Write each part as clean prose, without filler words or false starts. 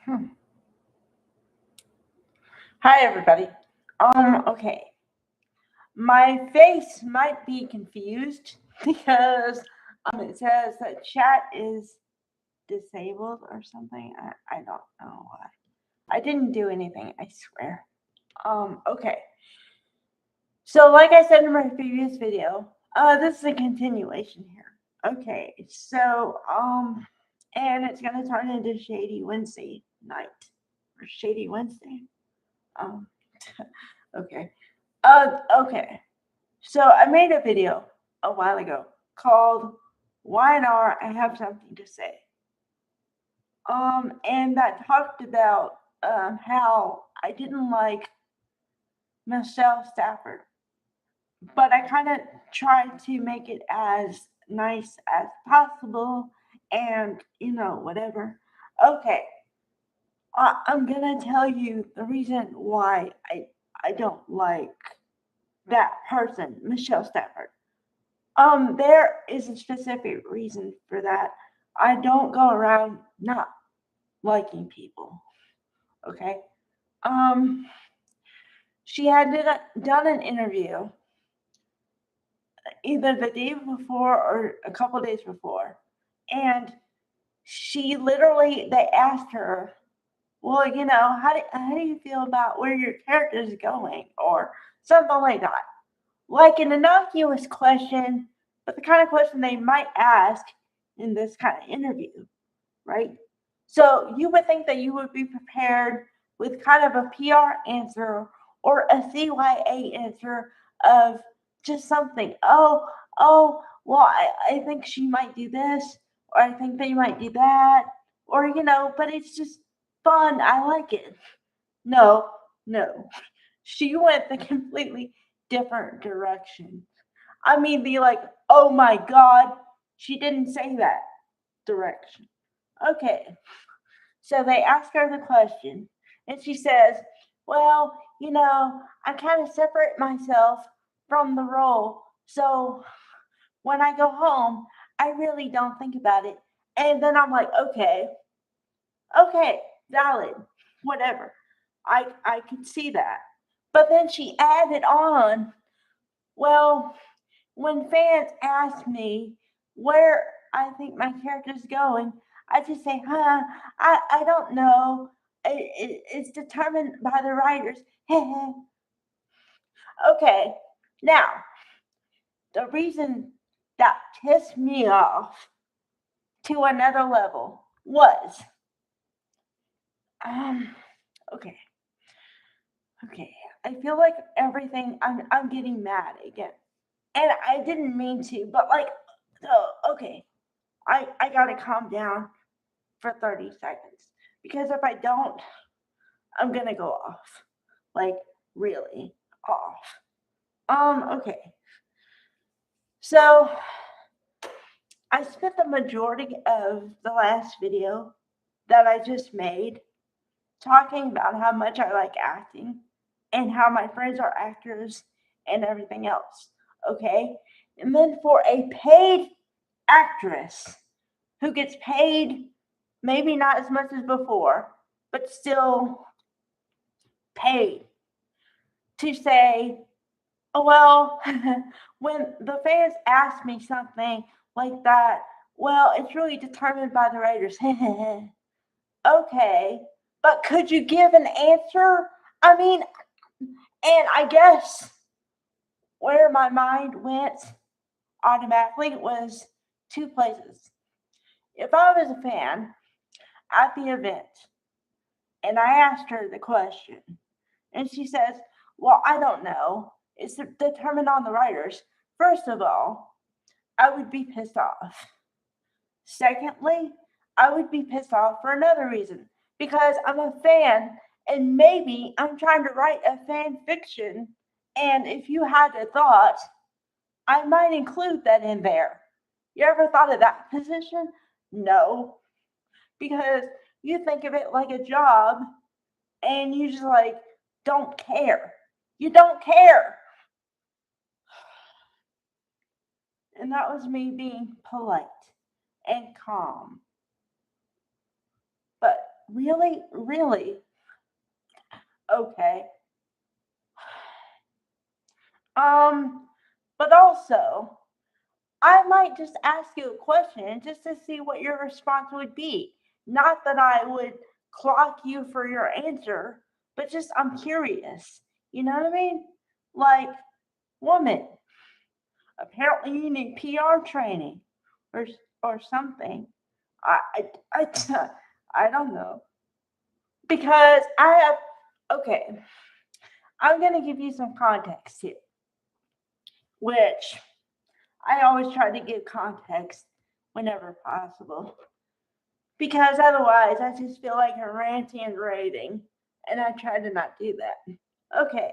Hmm. Hi, everybody. Okay. My face might be confused because it says that chat is disabled or something. I don't know why. I didn't do anything, I swear. Okay. So, like I said in my previous video, this is a continuation here. Okay, and it's gonna turn into Shady Wednesday night or Shady Wednesday. Um, okay. Okay. So I made a video a while ago called "YNR I Have Something to Say." And that talked about how I didn't like Michelle Stafford, but I kind of tried to make it as nice as possible, and whatever. Okay, I'm gonna tell you the reason why I don't like that person, Michelle Stafford. There is a specific reason for that. I don't go around not liking people. Okay. Um, she had done an interview either the day before or a couple days before, and they asked her, well, how do you feel about where your character is going, or something like that, like an innocuous question, but the kind of question they might ask in this kind of interview, right? So you would think that you would be prepared with kind of a PR answer or a CYA answer of just something. Well, I think she might do this, or I think they might do that, or, but it's just fun. I like it. No, no. She went the completely different direction. I mean, the like, oh my God, she didn't say that direction. Okay, so they ask her the question, and she says, well, I kind of separate myself from the role. So when I go home, I really don't think about it. And then I'm like, okay, valid, whatever. I could see that. But then she added on, well, when fans ask me where I think my character's going, I just say, I don't know. It's determined by the writers. Okay, now, the reason that pissed me off to another level was, um, okay, okay. I feel like I'm getting mad again. And I didn't mean to, but like, so, okay, I gotta calm down for 30 seconds. Because if I don't, I'm gonna go off. Like, really off. Okay. So, I spent the majority of the last video that I just made talking about how much I like acting and how my friends are actors and everything else. Okay? And then for a paid actress who gets paid maybe not as much as before, but still paid to say, oh, well, when the fans ask me something like that, well, it's really determined by the writers. Okay, but could you give an answer? I mean, and I guess where my mind went automatically was two places. If I was a fan at the event and I asked her the question, and she says, well, I don't know, it's determined on the writers. First of all, I would be pissed off. Secondly, I would be pissed off for another reason because I'm a fan and maybe I'm trying to write a fan fiction. And if you had a thought, I might include that in there. You ever thought of that position? No, because you think of it like a job and you just like don't care. You don't care. And that was me being polite and calm. But Really? Really? Okay. But also, I might just ask you a question just to see what your response would be. Not that I would clock you for your answer, but just I'm curious. You know what I mean? Like, woman, apparently you need PR training or or something. I I, I, I don't know because I have okay. I'm gonna give you some context here, which I always try to give context whenever possible because otherwise I just feel like I'm ranting and raving, and I try to not do that. Okay,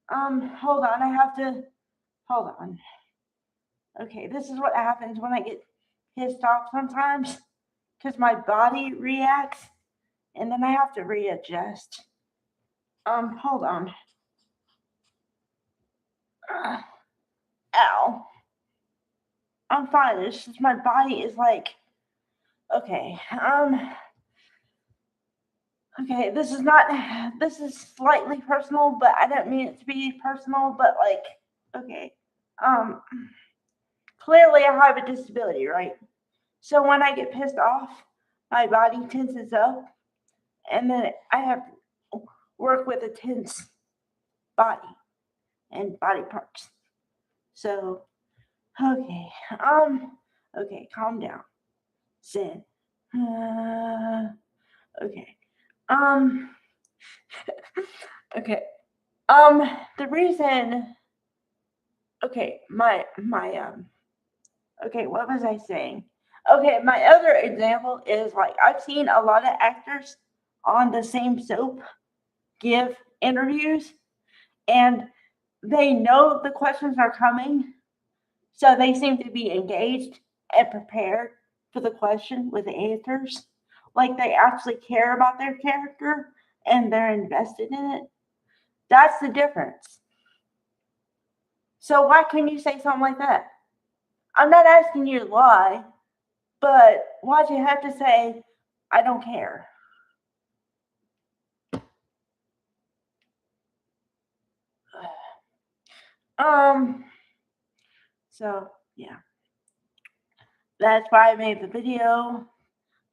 hold on. I have to hold on. Okay, this is what happens when I get pissed off sometimes because my body reacts and then I have to readjust. Hold on. Ow. I'm fine. It's just my body is like, okay. Okay, this is slightly personal, but I don't mean it to be personal, but like, okay. Um, Clearly I have a disability, right? So when I get pissed off, my body tenses up, and then I have to work with a tense body and body parts. So, okay, okay, calm down. Zen. Okay. Um, okay. The reason, okay, okay, what was I saying? Okay, my other example is like I've seen a lot of actors on the same soap give interviews and they know the questions are coming, so they seem to be engaged and prepared for the question with the answers. Like they actually care about their character and they're invested in it. That's the difference. So why couldn't you say something like that? I'm not asking you to lie, but why'd you have to say, I don't care? Um, so yeah, that's why I made the video.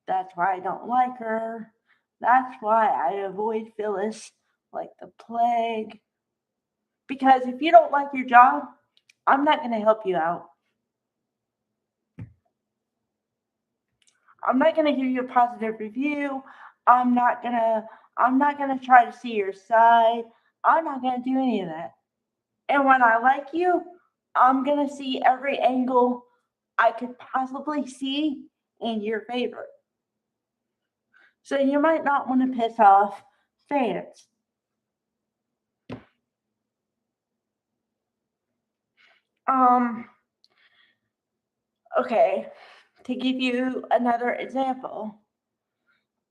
That's why I don't like her. That's why I avoid Phyllis like the plague. Because if you don't like your job, I'm not going to help you out. I'm not going to give you a positive review. I'm not going to I'm not going to try to see your side. I'm not going to do any of that. And when I like you, I'm going to see every angle I could possibly see in your favor. So you might not want to piss off fans. Um, okay, to give you another example.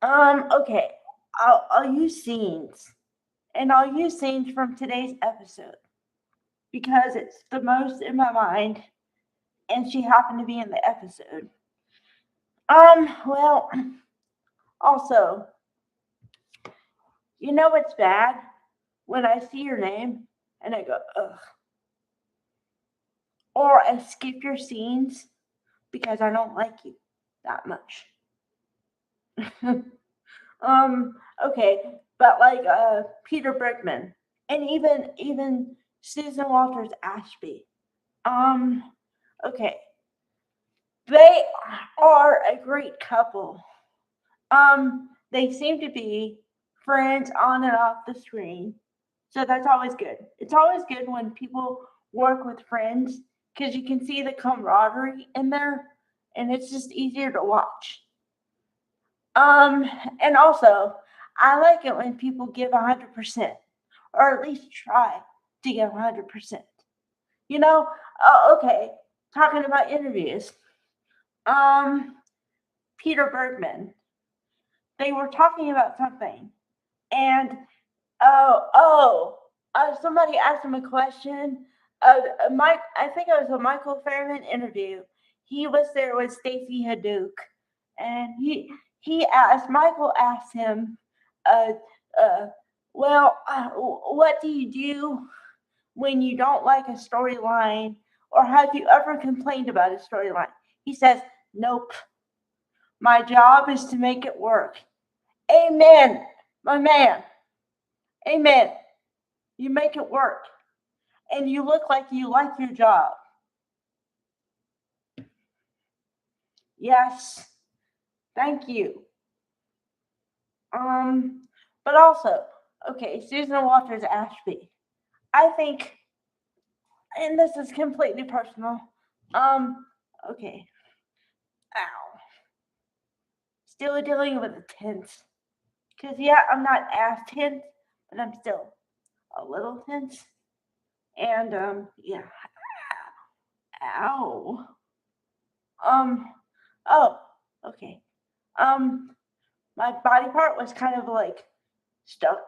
Okay, I'll use scenes, and I'll use scenes from today's episode because it's the most in my mind, and she happened to be in the episode. Well, also, you know what's bad? When I see your name and I go, ugh. Or I skip your scenes because I don't like you that much. Okay, but like Peter Bergman and even Susan Walters Ashby. Um, okay, they are a great couple. They seem to be friends on and off the screen, so that's always good. It's always good when people work with friends because you can see the camaraderie in there, and it's just easier to watch. Um, and also, I like it when people give 100%, or at least try to give 100%. You know, okay, talking about interviews. Um, Peter Bergman, they were talking about something, and somebody asked him a question. Mike, I think it was a Michael Fairman interview. He was there with Stacey Hadouk, and Michael asked him, uh, what do you do when you don't like a storyline, or have you ever complained about a storyline? He says, nope. My job is to make it work. Amen, my man. Amen. You make it work. And you look like you like your job. Yes. Thank you. But also, okay, Susan Walters Ashby. I think, and this is completely personal. Okay. Ow. Still dealing with the tense. Because, yeah, I'm not as tense, but I'm still a little tense. And, yeah. Ow. Oh, okay. My body part was kind of like stuck,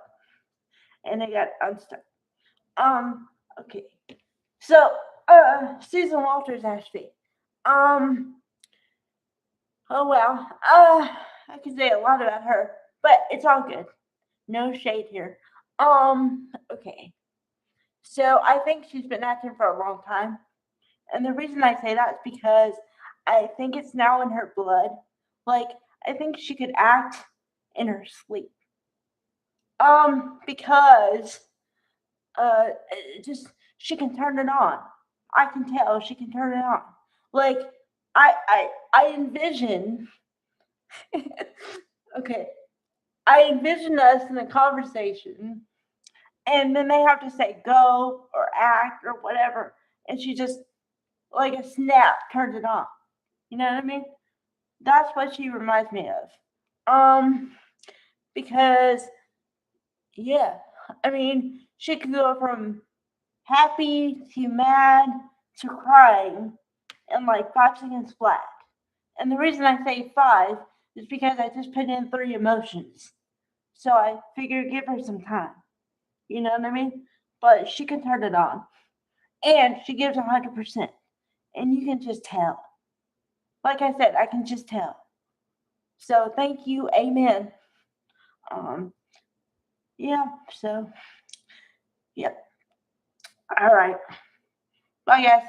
and it got unstuck. Okay. So, Susan Walters Ashby. Oh well. I could say a lot about her, but it's all good. No shade here. Okay. So I think she's been acting for a long time. And the reason I say that is because I think it's now in her blood. Like, I think she could act in her sleep. Because just she can turn it on. I can tell she can turn it on. Like, I envision okay. I envision us in a conversation, and then they have to say go or act or whatever, and she just, like a snap, turns it on. You know what I mean? That's what she reminds me of. Because yeah, I mean, she could go from happy to mad to crying in like 5 seconds flat. And the reason I say five is because I just put in 3 emotions. So I figured give her some time. You know what I mean? But she can turn it on. And she gives 100%. And you can just tell. Like I said, I can just tell. So thank you. Amen. Um, yeah, so, yep. All right. Bye, guys.